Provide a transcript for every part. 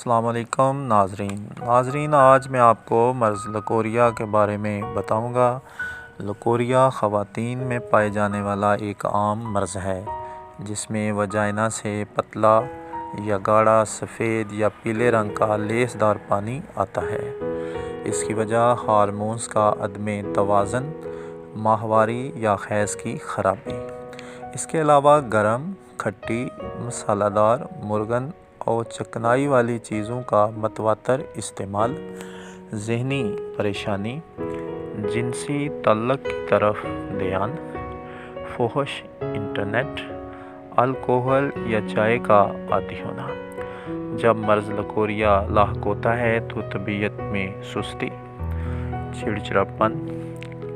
السلام علیکم ناظرین آج میں آپ کو مرض لکوریا کے بارے میں بتاؤں گا۔ لکوریا خواتین میں پائے جانے والا ایک عام مرض ہے جس میں وجائنا سے پتلا یا گاڑھا سفید یا پیلے رنگ کا لیس دار پانی آتا ہے۔ اس کی وجہ ہارمونز کا عدم توازن، ماہواری یا خیز کی خرابی، اس کے علاوہ گرم، کھٹی، مسالہ دار، مرغن اور چکنائی والی چیزوں کا متواتر استعمال، ذہنی پریشانی، جنسی تعلق کی طرف دھیان، فحش انٹرنیٹ، الکوہل یا چائے کا عادی ہونا۔ جب مرض لکوریا لاحق ہوتا ہے تو طبیعت میں سستی، چڑچڑاپن،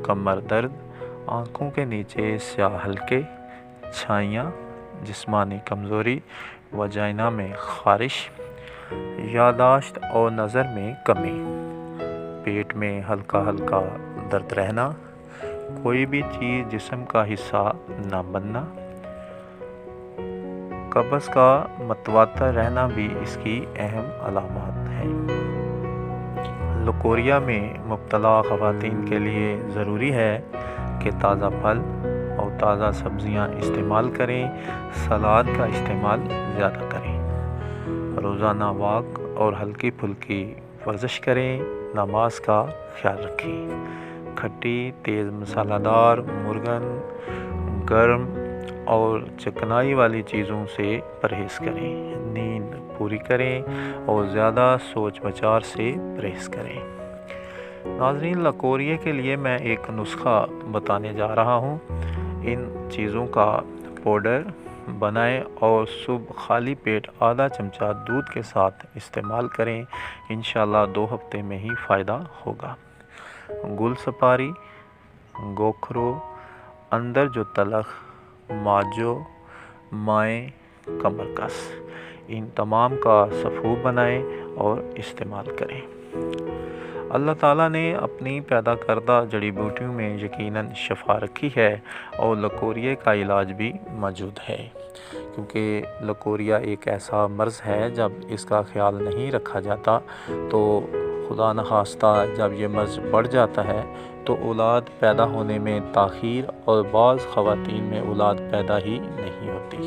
کمر درد، آنکھوں کے نیچے سیاہ حلقے، چھائیاں، جسمانی کمزوری، وجائنا میں خارش، یادداشت اور نظر میں کمی، پیٹ میں ہلکا درد رہنا، کوئی بھی چیز جسم کا حصہ نہ بننا، قبض کا متواتر رہنا بھی اس کی اہم علامات ہیں۔ لکوریا میں مبتلا خواتین کے لیے ضروری ہے کہ تازہ پھل اور تازہ سبزیاں استعمال کریں، سلاد کا استعمال زیادہ کریں، روزانہ واک اور ہلکی پھلکی ورزش کریں، نماز کا خیال رکھیں، کھٹی تیز مسالہ دار، مرغن، گرم اور چکنائی والی چیزوں سے پرہیز کریں، نیند پوری کریں اور زیادہ سوچ بچار سے پرہیز کریں۔ ناظرین، لکوریا کے لیے میں ایک نسخہ بتانے جا رہا ہوں۔ ان چیزوں کا پاؤڈر بنائیں اور صبح خالی پیٹ آدھا چمچہ دودھ کے ساتھ استعمال کریں، انشاءاللہ 2 ہفتے میں ہی فائدہ ہوگا۔ گل سپاری، گوکھرو، اندر جو تلخ، ماجو، مائع، کمر کس، ان تمام کا سفوف بنائیں اور استعمال کریں۔ اللہ تعالیٰ نے اپنی پیدا کردہ جڑی بوٹیوں میں یقیناً شفا رکھی ہے اور لکوریا کا علاج بھی موجود ہے، کیونکہ لکوریا ایک ایسا مرض ہے جب اس کا خیال نہیں رکھا جاتا تو خدا نخواستہ جب یہ مرض بڑھ جاتا ہے تو اولاد پیدا ہونے میں تاخیر اور بعض خواتین میں اولاد پیدا ہی نہیں ہوتی۔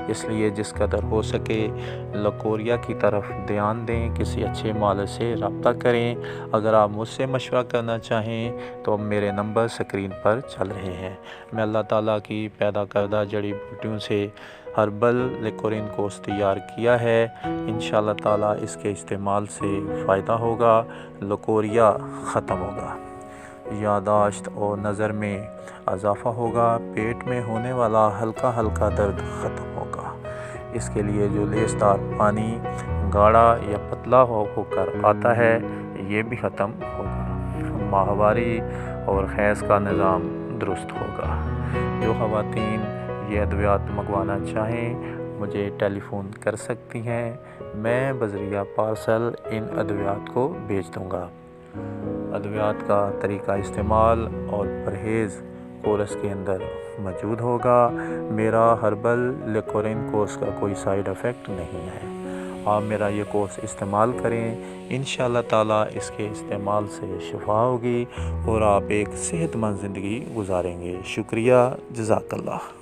اس لیے جس قدر ہو سکے لکوریا کی طرف دھیان دیں، کسی اچھے مالج سے رابطہ کریں۔ اگر آپ مجھ سے مشورہ کرنا چاہیں تو میرے نمبر سکرین پر چل رہے ہیں۔ میں اللہ تعالیٰ کی پیدا کردہ جڑی بوٹیوں سے ہربل لیکورین کورس تیار کیا ہے، انشاءاللہ تعالیٰ اس کے استعمال سے فائدہ ہوگا، لکوریا ختم ہوگا، یادداشت اور نظر میں اضافہ ہوگا، پیٹ میں ہونے والا ہلکا درد ختم ہوگا۔ اس کے لیے جو لیس دار پانی گاڑھا یا پتلا ہو کر آتا ہے یہ بھی ختم ہوگا، ماہواری اور خیز کا نظام درست ہوگا۔ جو خواتین یہ ادویات منگوانا چاہیں مجھے ٹیلی فون کر سکتی ہیں، میں بذریعہ پارسل ان ادویات کو بھیج دوں گا۔ ادویات کا طریقہ استعمال اور پرہیز کورس کے اندر موجود ہوگا۔ میرا ہربل لیکورین کورس کا کوئی سائیڈ افیکٹ نہیں ہے۔ آپ میرا یہ کورس استعمال کریں، انشاءاللہ تعالیٰ اس کے استعمال سے شفا ہوگی اور آپ ایک صحت مند زندگی گزاریں گے۔ شکریہ، جزاک اللہ۔